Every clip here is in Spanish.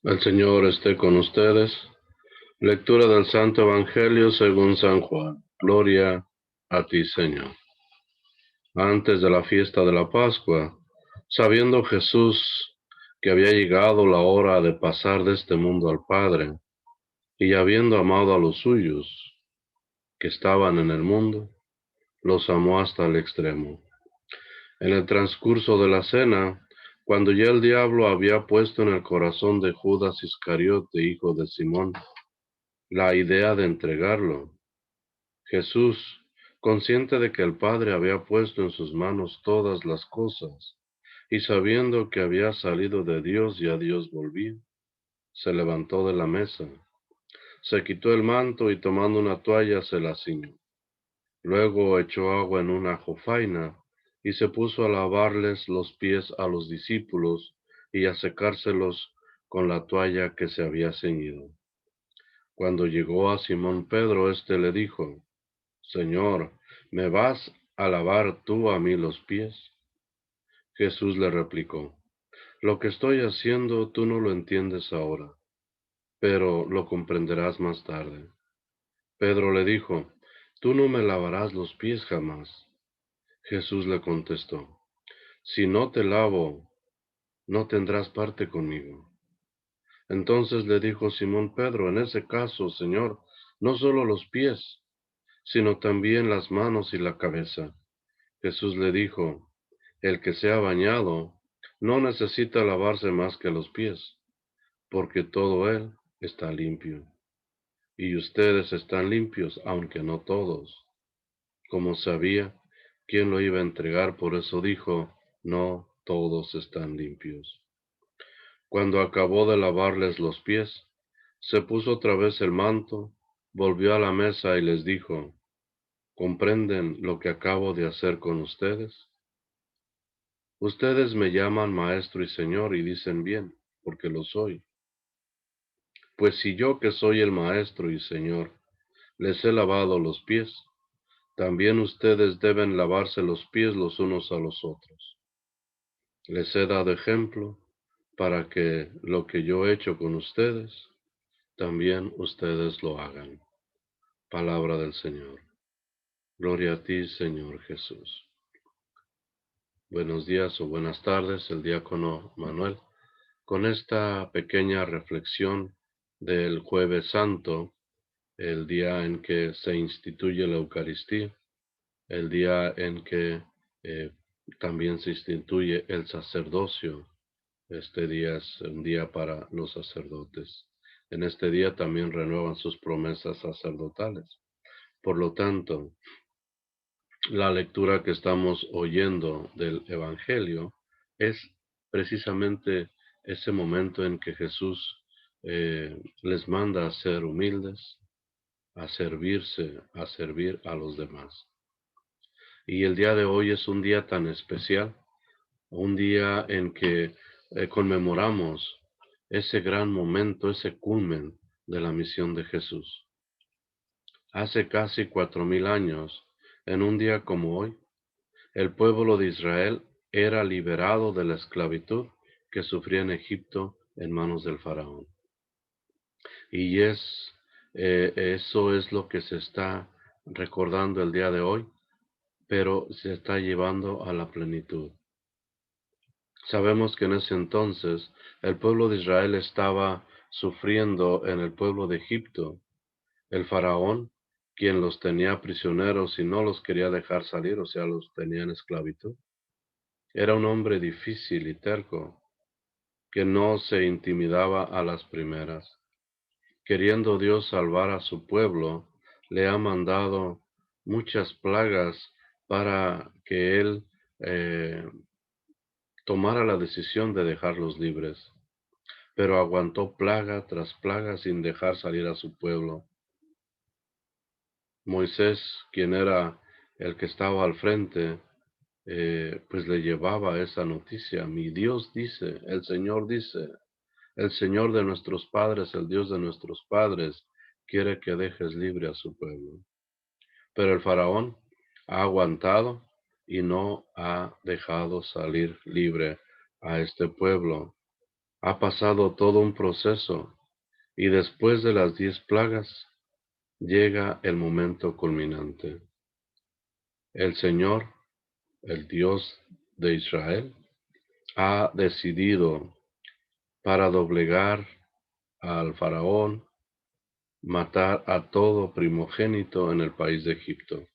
El Señor esté con ustedes. Lectura del Santo Evangelio según San Juan. Gloria a ti, Señor. Antes de la fiesta de la Pascua, sabiendo Jesús que había llegado la hora de pasar de este mundo al Padre, y habiendo amado a los suyos que estaban en el mundo, los amó hasta el extremo. En el transcurso de la cena, cuando ya el diablo había puesto en el corazón de Judas Iscariote, hijo de Simón, la idea de entregarlo, Jesús, consciente de que el Padre había puesto en sus manos todas las cosas, y sabiendo que había salido de Dios y a Dios volvía, se levantó de la mesa, se quitó el manto y tomando una toalla se la ciñó. Luego echó agua en una jofaina y se puso a lavarles los pies a los discípulos y a secárselos con la toalla que se había ceñido. Cuando llegó a Simón Pedro, éste le dijo: Señor, ¿me vas a lavar tú a mí los pies? Jesús le replicó: Lo que estoy haciendo tú no lo entiendes ahora, pero lo comprenderás más tarde. Pedro le dijo: Tú no me lavarás los pies jamás. Jesús le contestó: Si no te lavo, no tendrás parte conmigo. Entonces le dijo Simón Pedro: En ese caso, Señor, no solo los pies, sino también las manos y la cabeza. Jesús le dijo: El que se ha bañado no necesita lavarse más que los pies, porque todo él está limpio. Y ustedes están limpios, aunque no todos. Como sabía quién lo iba a entregar, por eso dijo: No todos están limpios. Cuando acabó de lavarles los pies, se puso otra vez el manto, volvió a la mesa y les dijo: ¿Comprenden lo que acabo de hacer con ustedes? Ustedes me llaman maestro y señor y dicen bien, porque lo soy. Pues si yo, que soy el maestro y señor, les he lavado los pies, también ustedes deben lavarse los pies los unos a los otros. Les he dado ejemplo para que lo que yo he hecho con ustedes, también ustedes lo hagan. Palabra del Señor. Gloria a ti, Señor Jesús. Buenos días o buenas tardes, el diácono Manuel, con esta pequeña reflexión del Jueves Santo, el día en que se instituye la Eucaristía, el día en que eh, también se instituye el sacerdocio. Este día es un día para los sacerdotes. En este día también renuevan sus promesas sacerdotales. Por lo tanto, la lectura que estamos oyendo del Evangelio es precisamente ese momento en que Jesús les manda a ser humildes, a servirse, a servir a los demás. Y el día de hoy es un día tan especial, un día en que conmemoramos ese gran momento, ese culmen de la misión de Jesús. Hace casi 4000 años, en un día como hoy, el pueblo de Israel era liberado de la esclavitud que sufría en Egipto en manos del faraón. Y eso es lo que se está recordando el día de hoy, pero se está llevando a la plenitud. Sabemos que en ese entonces el pueblo de Israel estaba sufriendo en el pueblo de Egipto. El faraón, quien los tenía prisioneros y no los quería dejar salir, o sea, los tenía en esclavitud. Era un hombre difícil y terco, que no se intimidaba a las primeras. Queriendo Dios salvar a su pueblo, le ha mandado muchas plagas para que él eh, tomara la decisión de dejarlos libres. Pero aguantó plaga tras plaga sin dejar salir a su pueblo. Moisés, quien era el que estaba al frente, pues le llevaba esa noticia. Mi Dios dice, el Señor de nuestros padres, el Dios de nuestros padres, quiere que dejes libre a su pueblo. Pero el faraón ha aguantado y no ha dejado salir libre a este pueblo. Ha pasado todo un proceso y después de las 10 plagas llega el momento culminante. El Señor, el Dios de Israel, ha decidido para doblegar al faraón, matar a todo primogénito en el país de Egipto.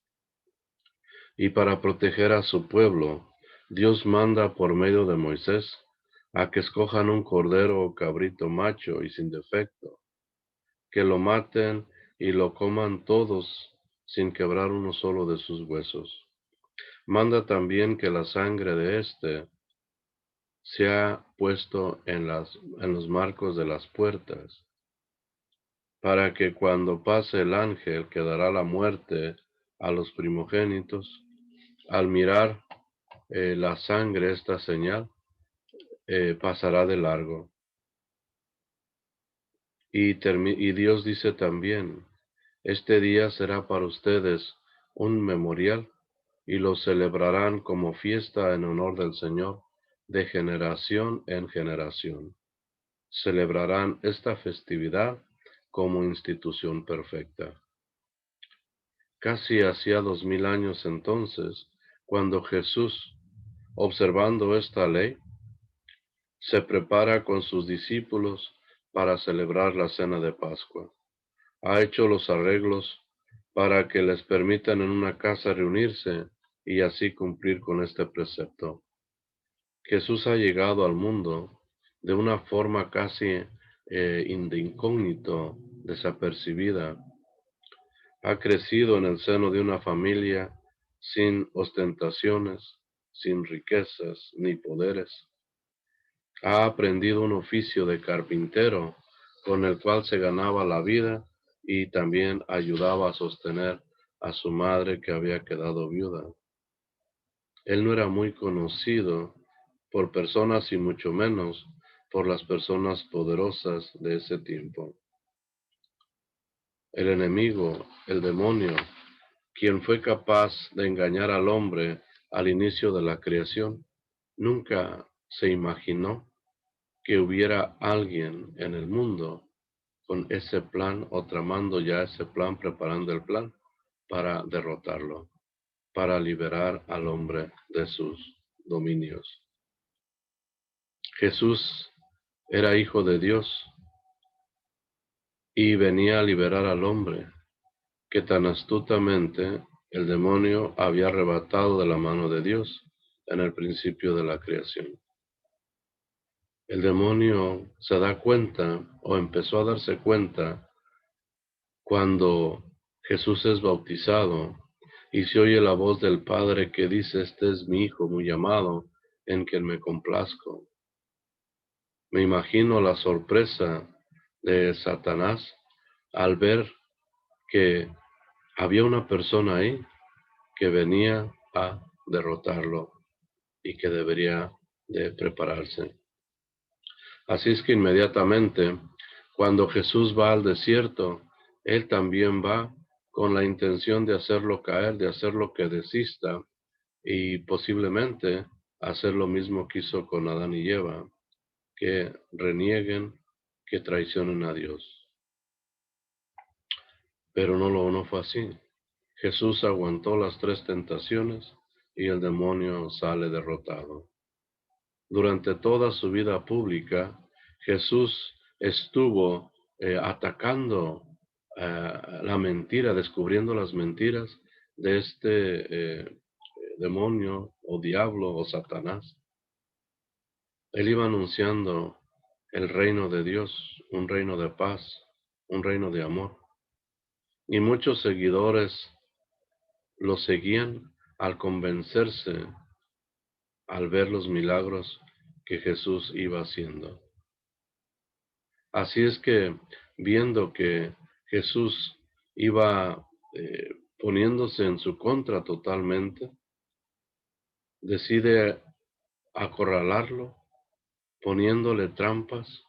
Y para proteger a su pueblo, Dios manda por medio de Moisés a que escojan un cordero o cabrito macho y sin defecto, que lo maten y lo coman todos sin quebrar uno solo de sus huesos. Manda también que la sangre de éste sea puesto en los marcos de las puertas, para que cuando pase el ángel que dará la muerte a los primogénitos, al mirar la sangre, esta señal, pasará de largo. Y Dios dice también, este día será para ustedes un memorial y lo celebrarán como fiesta en honor del Señor de generación en generación. Celebrarán esta festividad como institución perfecta. Casi hacía 2000 años entonces, cuando Jesús, observando esta ley, se prepara con sus discípulos para celebrar la cena de Pascua. Ha hecho los arreglos para que les permitan en una casa reunirse y así cumplir con este precepto. Jesús ha llegado al mundo de una forma casi de incógnito, desapercibida. Ha crecido en el seno de una familia sin ostentaciones, sin riquezas ni poderes. Ha aprendido un oficio de carpintero con el cual se ganaba la vida y también ayudaba a sostener a su madre que había quedado viuda. Él no era muy conocido por personas y mucho menos por las personas poderosas de ese tiempo. El enemigo, el demonio, quien fue capaz de engañar al hombre al inicio de la creación, nunca se imaginó que hubiera alguien en el mundo con ese plan o tramando ya ese plan, preparando el plan para derrotarlo, para liberar al hombre de sus dominios. Jesús era hijo de Dios y venía a liberar al hombre que tan astutamente el demonio había arrebatado de la mano de Dios en el principio de la creación. El demonio se da cuenta o empezó a darse cuenta cuando Jesús es bautizado y se oye la voz del Padre que dice, este es mi Hijo muy amado, en quien me complazco. Me imagino la sorpresa de Satanás al ver que había una persona ahí que venía a derrotarlo y que debería de prepararse. Así es que inmediatamente, cuando Jesús va al desierto, Él también va con la intención de hacerlo caer, de hacerlo que desista y posiblemente hacer lo mismo que hizo con Adán y Eva, que renieguen, que traicionen a Dios. Pero no fue así. Jesús aguantó las 3 tentaciones y el demonio sale derrotado. Durante toda su vida pública, Jesús estuvo atacando la mentira, descubriendo las mentiras de este demonio o diablo o Satanás. Él iba anunciando el reino de Dios, un reino de paz, un reino de amor. Y muchos seguidores lo seguían al convencerse, al ver los milagros que Jesús iba haciendo. Así es que, viendo que Jesús iba poniéndose en su contra totalmente, decide acorralarlo, poniéndole trampas,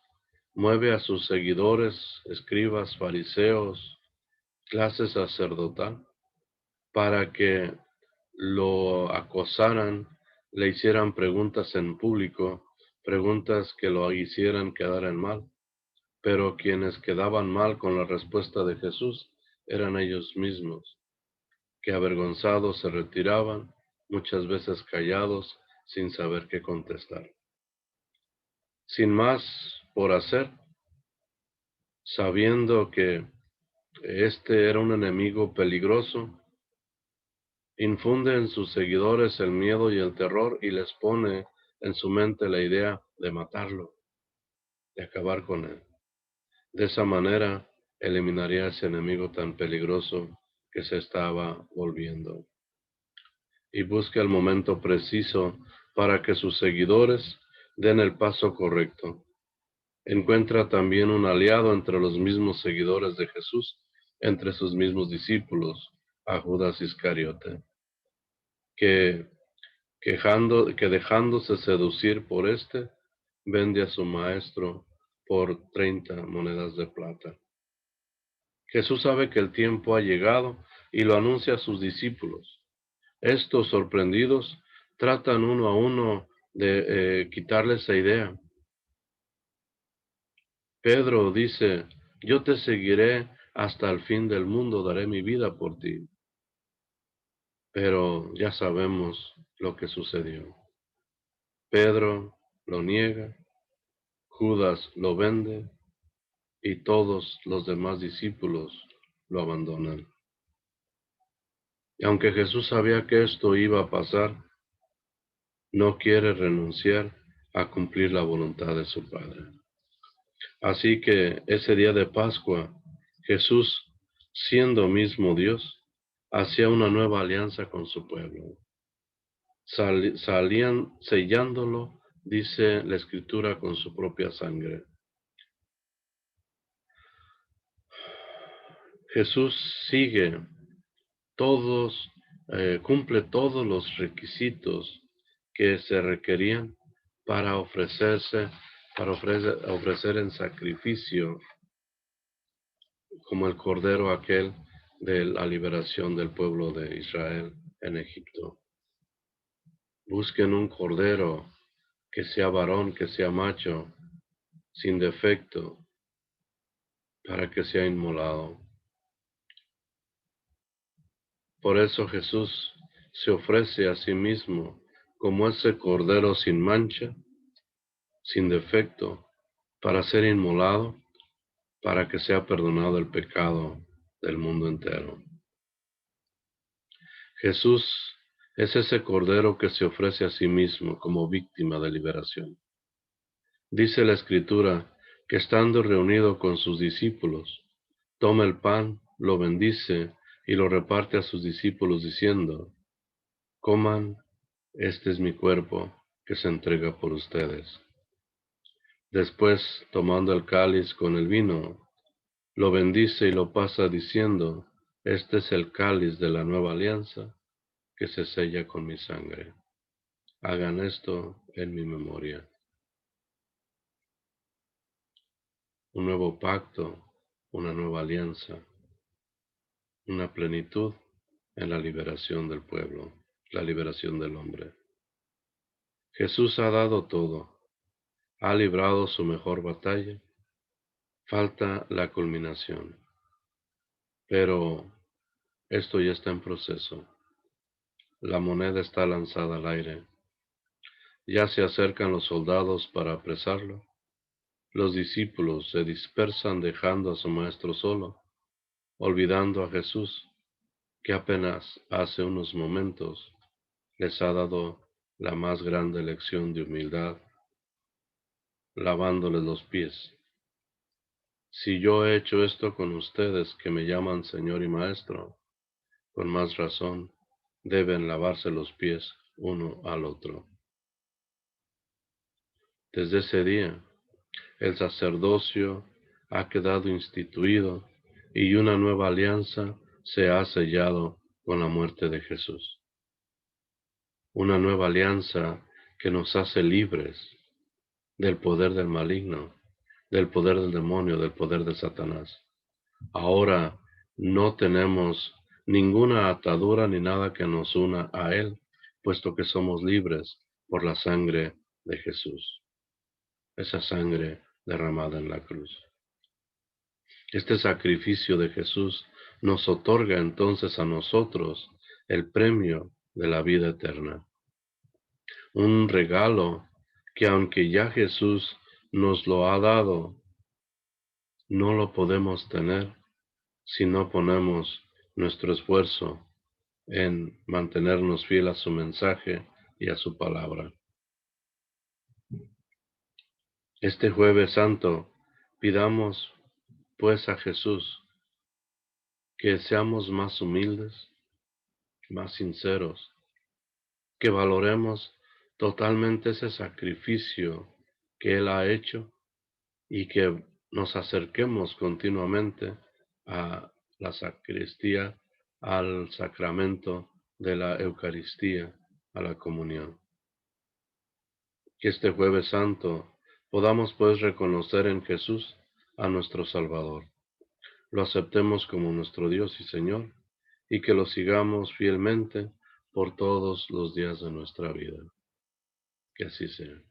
mueve a sus seguidores, escribas, fariseos, clase sacerdotal, para que lo acosaran, le hicieran preguntas en público preguntas que lo hicieran quedar en mal, pero quienes quedaban mal con la respuesta de Jesús eran ellos mismos, que avergonzados se retiraban, muchas veces callados, sin saber qué contestar. Sin más por hacer, sabiendo que este era un enemigo peligroso, infunde en sus seguidores el miedo y el terror y les pone en su mente la idea de matarlo, de acabar con él. De esa manera eliminaría a ese enemigo tan peligroso que se estaba volviendo. Y busca el momento preciso para que sus seguidores den el paso correcto. Encuentra también un aliado entre los mismos seguidores de Jesús, entre sus mismos discípulos, a Judas Iscariote, que dejándose seducir por éste, vende a su maestro por 30 monedas de plata. Jesús sabe que el tiempo ha llegado y lo anuncia a sus discípulos. Estos, sorprendidos, tratan uno a uno de quitarle esa idea. Pedro dice, yo te seguiré hasta el fin del mundo, daré mi vida por ti. Pero ya sabemos lo que sucedió. Pedro lo niega, Judas lo vende y todos los demás discípulos lo abandonan. Y aunque Jesús sabía que esto iba a pasar, no quiere renunciar a cumplir la voluntad de su Padre. Así que ese día de Pascua, Jesús, siendo mismo Dios, hacía una nueva alianza con su pueblo. Salían sellándolo, dice la Escritura, con su propia sangre. Jesús cumple todos los requisitos que se requerían para ofrecer en sacrificio como el cordero aquel de la liberación del pueblo de Israel en Egipto. Busquen un cordero que sea varón, que sea macho, sin defecto, para que sea inmolado. Por eso Jesús se ofrece a sí mismo como ese cordero sin mancha, sin defecto, para ser inmolado, para que sea perdonado el pecado del mundo entero. Jesús es ese cordero que se ofrece a sí mismo como víctima de liberación. Dice la Escritura que estando reunido con sus discípulos, toma el pan, lo bendice y lo reparte a sus discípulos diciendo, coman, este es mi cuerpo que se entrega por ustedes. Después, tomando el cáliz con el vino, lo bendice y lo pasa diciendo, este es el cáliz de la nueva alianza que se sella con mi sangre. Hagan esto en mi memoria. Un nuevo pacto, una nueva alianza, una plenitud en la liberación del pueblo, la liberación del hombre. Jesús ha dado todo, ha librado su mejor batalla, falta la culminación, pero esto ya está en proceso. La moneda está lanzada al aire. Ya se acercan los soldados para apresarlo. Los discípulos se dispersan dejando a su maestro solo, olvidando a Jesús, que apenas hace unos momentos les ha dado la más grande lección de humildad, lavándoles los pies. Si yo he hecho esto con ustedes que me llaman Señor y Maestro, con más razón deben lavarse los pies uno al otro. Desde ese día, el sacerdocio ha quedado instituido y una nueva alianza se ha sellado con la muerte de Jesús. Una nueva alianza que nos hace libres del poder del maligno, del poder del demonio, del poder de Satanás. Ahora no tenemos ninguna atadura ni nada que nos una a Él, puesto que somos libres por la sangre de Jesús. esa sangre derramada en la cruz. Este sacrificio de Jesús nos otorga entonces a nosotros el premio de la vida eterna, un regalo que aunque ya Jesús nos lo ha dado, no lo podemos tener si no ponemos nuestro esfuerzo en mantenernos fiel a su mensaje y a su palabra. Este Jueves Santo pidamos pues a Jesús que seamos más humildes, más sinceros, que valoremos totalmente ese sacrificio que Él ha hecho y que nos acerquemos continuamente a la sacristía, al sacramento de la Eucaristía, a la comunión. Que este Jueves Santo podamos pues reconocer en Jesús a nuestro Salvador, lo aceptemos como nuestro Dios y Señor, y que lo sigamos fielmente por todos los días de nuestra vida. Que así sea.